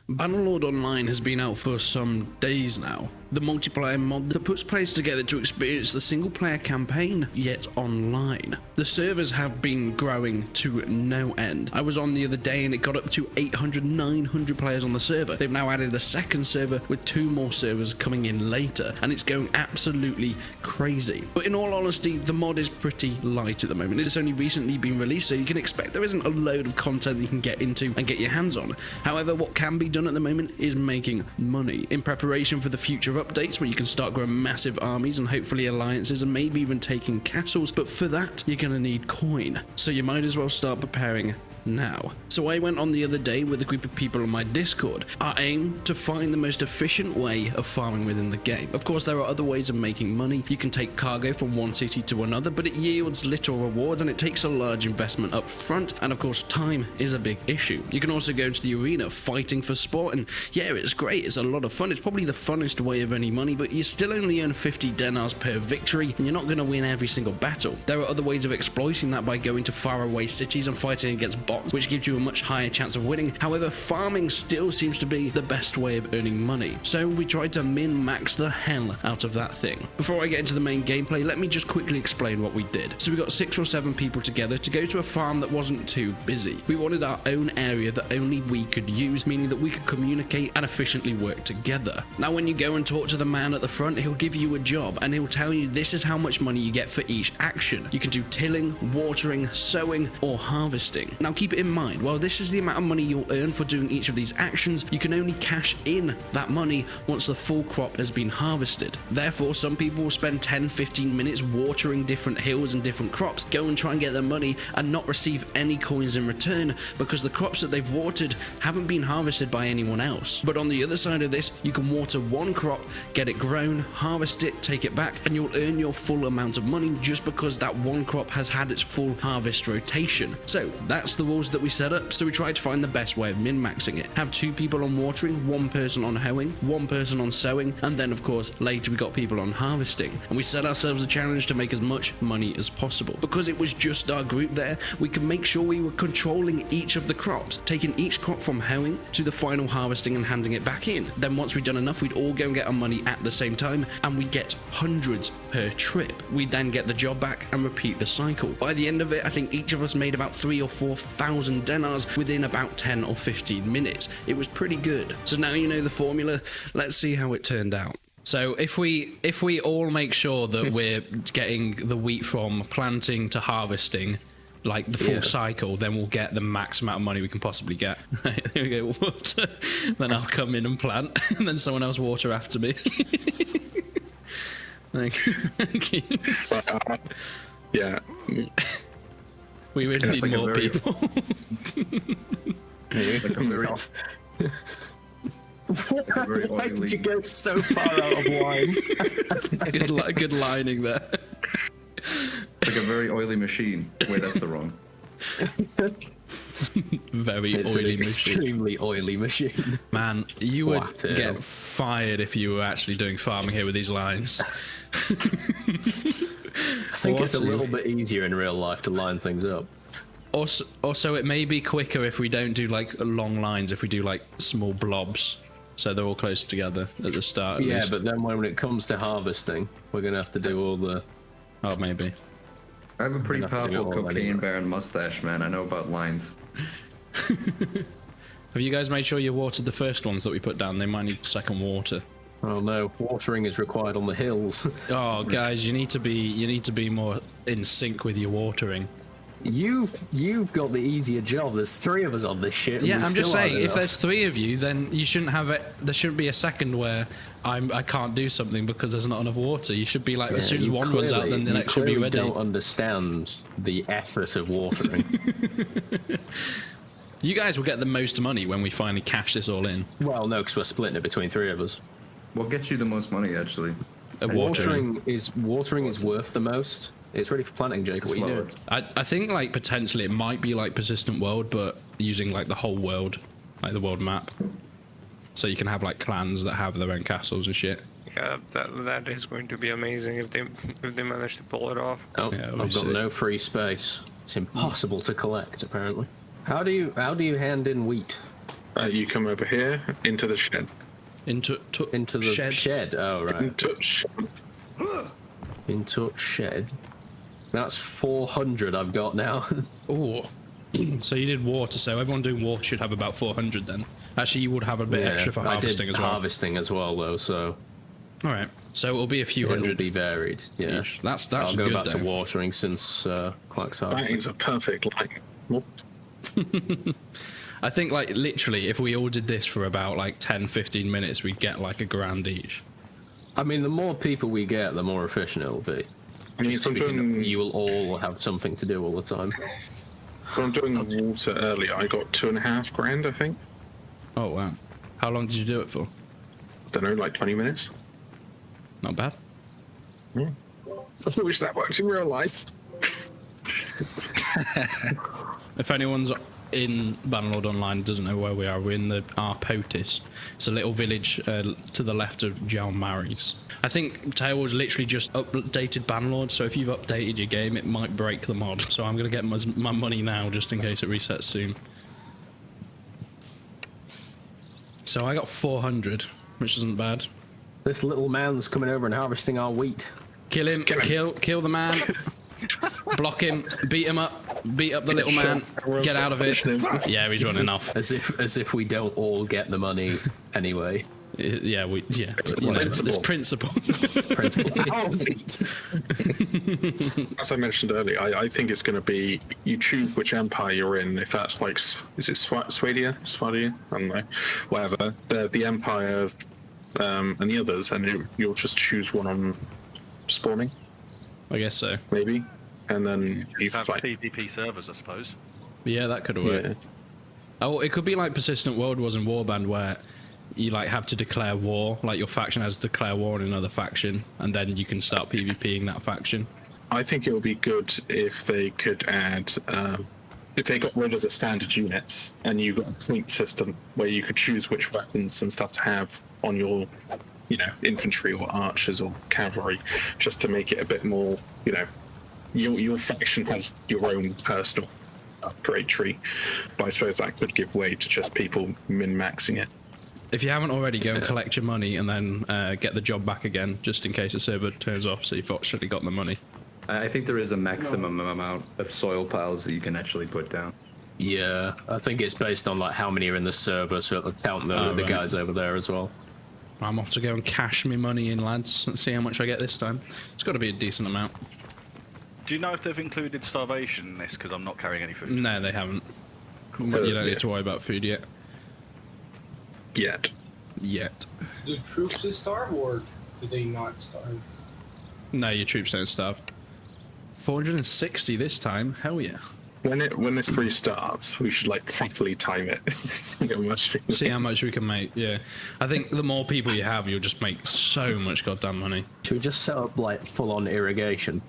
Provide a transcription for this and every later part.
Bannerlord Online has been out for some days now. The multiplayer mod that puts players together to experience the single player campaign, yet online. The servers have been growing to no end. I was on the other day and it got up to 800, 900 players on the server. They've now added a second server with 2 more servers coming in later, and it's going absolutely crazy. But in all honesty, the mod is pretty light at the moment. It's only recently been released, so you can expect there isn't a load of content that you can get into and get your hands on. However, what can be done at the moment is making money in preparation for the future updates where you can start growing massive armies and hopefully alliances and maybe even taking castles. But for that, you're going to need coin. So you might as well start preparing now. So I went on the other day with a group of people on my Discord. Our aim to find the most efficient way of farming within the game. Of course, there are other ways of making money. You can take cargo from one city to another, but it yields little rewards and it takes a large investment up front. And of course, time is a big issue. You can also go to the arena fighting for sport, and yeah, it's great. It's a lot of fun. It's probably the funnest way of earning money, but you still only earn 50 dinars per victory, and you're not going to win every single battle. There are other ways of exploiting that by going to faraway cities and fighting against bots, which gives you a much higher chance of winning. However, farming still seems to be the best way of earning money. So we tried to min-max the hell out of that thing. Before I get into the main gameplay, let me just quickly explain what we did. So we got 6 or 7 people together to go to a farm that wasn't too busy. We wanted our own area that only we could use, meaning that we could communicate and efficiently work together. Now, when you go and talk to the man at the front, he'll give you a job and he'll tell you this is how much money you get for each action. You can do tilling, watering, sowing, or harvesting. Now, keep it in mind, while this is the amount of money you'll earn for doing each of these actions, you can only cash in that money once the full crop has been harvested. Therefore, some people will spend 10-15 minutes watering different hills and different crops, go and try and get their money and not receive any coins in return because the crops that they've watered haven't been harvested by anyone else. But on the other side of this, you can water one crop, get it grown, harvest it, take it back, and you'll earn your full amount of money just because that one crop has had its full harvest rotation. So that's the rules that we set up. So we tried to find the best way of min-maxing it. Have 2 people on watering, 1 person on hoeing, 1 person on sowing, and then of course later we got people on harvesting. And we set ourselves a challenge to make as much money as possible. Because it was just our group there, we could make sure we were controlling each of the crops, taking each crop from hoeing to the final harvesting and handing it back in. Then once we'd done enough, we'd all go and get our money at the same time, and we'd get hundreds per trip. We'd then get the job back and repeat the cycle. By the end of it, I think each of us made about 3,000 or 4,000 dinars within about 10 or 15 minutes. It was pretty good. So now you know the formula. Let's see how it turned out. So if we all make sure that we're getting the wheat from planting to harvesting, like the full cycle, then we'll get the max amount of money we can possibly get. Right, here we go, water. Then I'll come in and plant, and then someone else water after me. Thank you. Yeah. We really need more people. Why did you go so far out of line? Good lining there. It's like a very oily machine. Wait, that's the wrong. Very It's oily an extremely oily machine. Man, you would get fired if you were actually doing farming here with these lines. I think it's a little bit easier in real life to line things up. Also, it may be quicker if we don't do like long lines, if we do like small blobs, so they're all close together at the start. Yeah, but then when it comes to harvesting, we're gonna have to do all the. Oh, maybe. I have a pretty powerful cocaine baron mustache, man. I know about lines. Have you guys made sure you watered the first ones that we put down? They might need second water. Oh no, watering is required on the hills. Oh, guys, you need to be more in sync with your watering. You've got the easier job. There's 3 of us on this shit. Yeah, I'm just saying, if there's 3 of you, then you shouldn't have it. There shouldn't be a second where I can't do something because there's not enough water. You should be like, as soon as one runs out, then the next should be ready. You don't understand the effort of watering. You guys will get the most money when we finally cash this all in. Well, no, because we're splitting it between 3 of us. What gets you the most money, actually? Watering is worth the most. It's ready for planting, Jake. What are you doing? I think like potentially it might be like persistent world, but using like the whole world, like the world map, so you can have like clans that have their own castles and shit. Yeah, that is going to be amazing if they manage to pull it off. Oh, yeah, I've got no free space. It's impossible to collect, apparently. How do you hand in wheat? You come over here into the shed. Into the shed. Oh right. Into shed. That's 400 I've got now. Oh, so you did water. So everyone doing water should have about 400 then. Actually, you would have a bit extra for harvesting as well. Harvesting as well though. So. All right. So it'll be a few hundred. It'll be varied. Yeah. That's I'll go good back though. to watering since Clark's harvesting. That is a perfect line. I think like literally, if we all did this for about like 10-15 minutes, we'd get like $1,000 each. I mean, the more people we get, the more efficient it'll be. I mean, you will all have something to do all the time. When I'm doing water earlier, I got $2,500, I think. Oh wow! How long did you do it for? I don't know, like 20 minutes. Not bad. Yeah. I wish that worked in real life. If anyone's in Bannerlord Online doesn't know where we are, we're in the Arpotis. It's a little village to the left of Jalmaris. I think taleworlds literally just updated Bannerlord, so if you've updated your game, it might break the mod. So I'm going to get my money now, just in case it resets soon. So I got 400, which isn't bad. This little man's coming over and harvesting our wheat. Kill him, kill the man. Block him, beat him up, beat up the little man, get out of it. Yeah, he's running off. As if we don't all get the money anyway. Yeah, it's principle. As I mentioned earlier, I think it's going to be, you choose which empire you're in. If that's like, is it Swadia? I don't know. Whatever. The empire and the others, and you'll just choose one on spawning. I guess so. Maybe. And then you have like PvP servers, I suppose. Yeah, that could work. Yeah. Oh, it could be like Persistent World was in Warband, where you like have to declare war, like your faction has to declare war on another faction, and then you can start PvPing that faction. I think it would be good if they could add, if they got rid of the standard units and you got a point system where you could choose which weapons and stuff to have on your, infantry or archers or cavalry, just to make it a bit more, your faction has your own personal upgrade tree, but I suppose that could give way to just people min-maxing it. If you haven't already, go and collect your money and then get the job back again, just in case the server turns off, so you've actually got the money. I think there is a maximum amount of soil piles that you can actually put down. Yeah, I think it's based on like how many are in the server, so it'll count the guys over there as well. I'm off to go and cash me money in, lads. Let's see how much I get this time. It's got to be a decent amount. Do you know if they've included starvation in this? Because I'm not carrying any food. No, they haven't. You don't need to worry about food yet. Yet. Do troops starve or do they not starve? No, your troops don't starve. 460 this time. Hell yeah. When this restarts, we should properly time it. See how much we can make. Yeah, I think the more people you have, you'll just make so much goddamn money. Should we just set up full-on irrigation?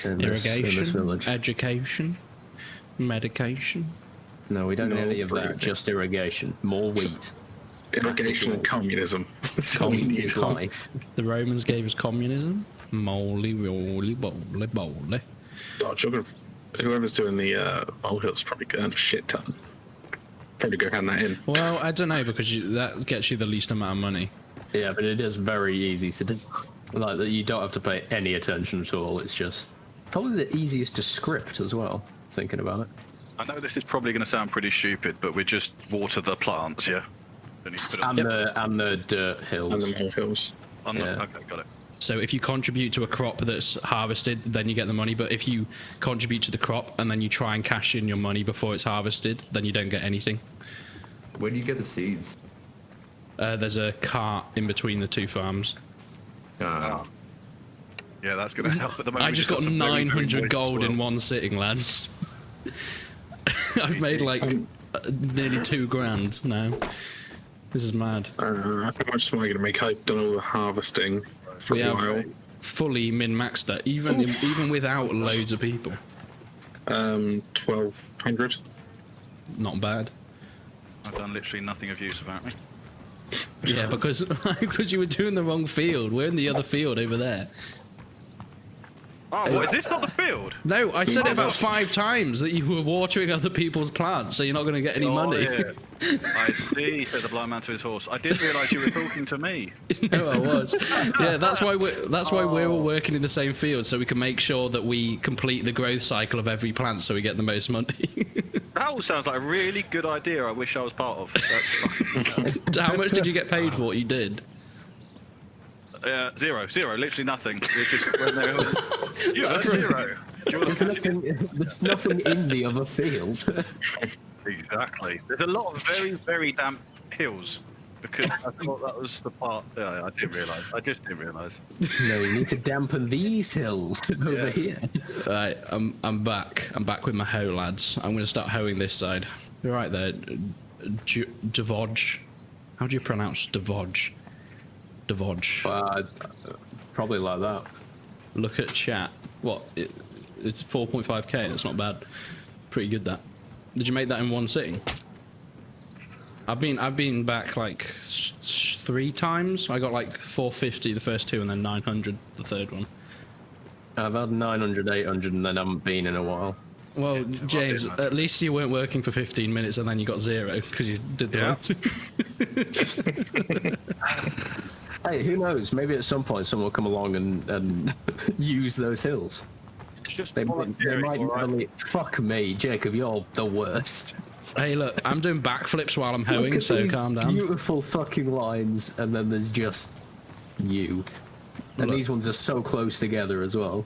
Irrigation, in this village. Education, medication. No, we don't need any of that. Just irrigation. More wheat. Irrigation and communism. Communism is life. The Romans gave us communism. Moly, roly, boly, boly. Whoever's doing the molehill's probably getting a shit ton. Probably go hand that in. Well, I don't know, because that gets you the least amount of money. Yeah, but it is very easy to do. You don't have to pay any attention at all. It's just probably the easiest to script as well, thinking about it. I know this is probably going to sound pretty stupid, but we just water the plants, yeah? And the dirt hills. And the molehills. Okay, got it. So if you contribute to a crop that's harvested, then you get the money. But if you contribute to the crop and then you try and cash in your money before it's harvested, then you don't get anything. Where do you get the seeds? There's a cart in between the two farms. Yeah, that's going to help at the moment. I just got 900 gold in one sitting, lads. I've made nearly 2 grand now. This is mad. How much am I going to make? I've done all the harvesting for a while. Have fully min-maxed it, even without loads of people. 1,200. Not bad. I've done literally nothing of use apparently. Yeah, because you were doing the wrong field. We're in the other field over there. Oh, what, is this not the field? No, I said it about 5 times that you were watering other people's plants, so you're not going to get any money. Yeah. I see, said the blind man to his horse. I didn't realise you were talking to me. No, I was. Yeah, that's why we're all working in the same field, so we can make sure that we complete the growth cycle of every plant, so we get the most money. That all sounds like a really good idea. I wish I was part of. That's fucking How much did you get paid for what you did? Zero, literally nothing. It's just when they were, you have 0. There's nothing in the other fields. Exactly. There's a lot of very, very damp hills because I thought that was the part. I didn't realise. I just didn't realise. No, we need to dampen these hills over here. Right, I'm back. I'm back with my hoe, lads. I'm going to start hoeing this side. You're right there, Devodge. How do you pronounce Devodge? Devodge. Probably like that. Look at chat. What? It's 4.5k. That's not bad. Pretty good. That. Did you make that in one sitting? I've been back like 3 times. I got like 450 the first 2, and then 900 the third one. I've had 900, 800, and then I haven't been in a while. Well, James, at least you weren't working for 15 minutes and then you got 0 because you did the one. Hey, who knows? Maybe at some point someone will come along and use those hills. They might really... Fuck me, Jacob, you're the worst. Hey, look, I'm doing backflips while I'm hoeing, so calm down. Beautiful fucking lines, and then there's just you. And Look. these ones are so close together as well.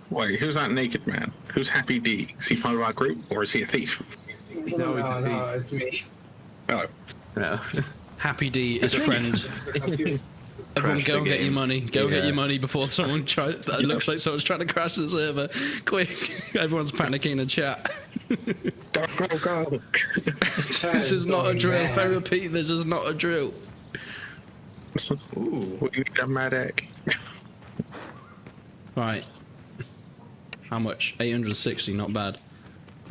Wait, who's that naked man? Who's Happy D? Is he part of our group, or is he a thief? No, it's me. Oh. Yeah. Happy D is a friend. Everyone go and get your money. Go get your money before someone tries... That looks like someone's trying to crash the server. Quick. Everyone's panicking in chat. Go. This is not a drill. I repeat, this is not a drill. Ooh, we need a medic. Right. How much? 860, not bad.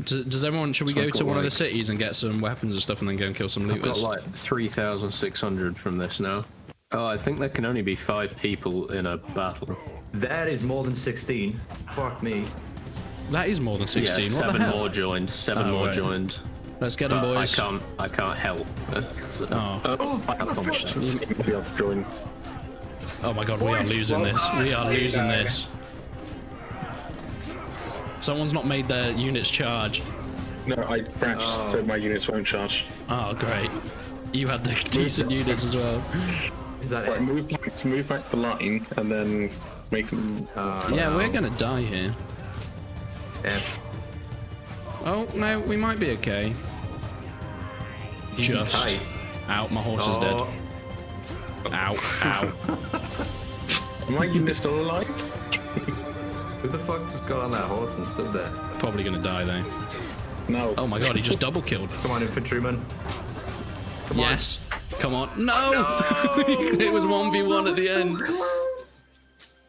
Does everyone... Should we go to one of the cities and get some weapons and stuff and then go and kill some looters? I've got like 3,600 from this now. Oh, I think there can only be 5 people in a battle. That is more than 16. Fuck me. That is more than 16. Yeah, what 7 the hell? more joined. 7 more right. joined. Let's get them, boys. I can't help. So, Maybe I'll join. Oh my god, we are losing this. We are losing this. Someone's not made their units charge. No, I crashed, so my units won't charge. Oh, great. You had the decent units as well. Is that Right, it? move back the line, and then make them... Yeah, we're gonna die here. Yeah. Oh, no, we might be okay. Just. Hi. Ow, my horse is dead. Ow, ow. Am my unit still alive? Who the fuck just got on that horse and stood there? Probably gonna die though. No. Oh my god, he just double killed. Come on, infantryman. Yes. Come on. No! It was 1v1 at the end.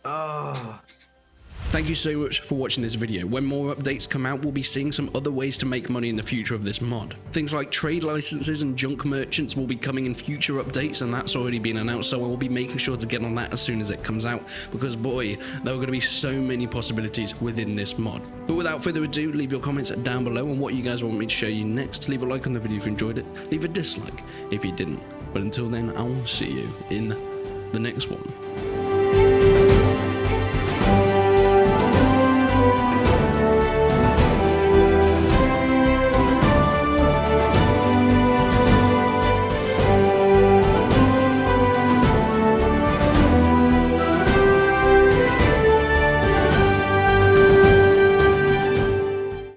Ah. Thank you so much for watching this video. When more updates come out, we'll be seeing some other ways to make money in the future of this mod. Things like trade licenses and junk merchants will be coming in future updates, and that's already been announced, so I will be making sure to get on that as soon as it comes out, because boy, there are going to be so many possibilities within this mod. But without further ado, leave your comments down below on what you guys want me to show you next. Leave a like on the video if you enjoyed it, leave a dislike if you didn't. But until then, I will see you in the next one.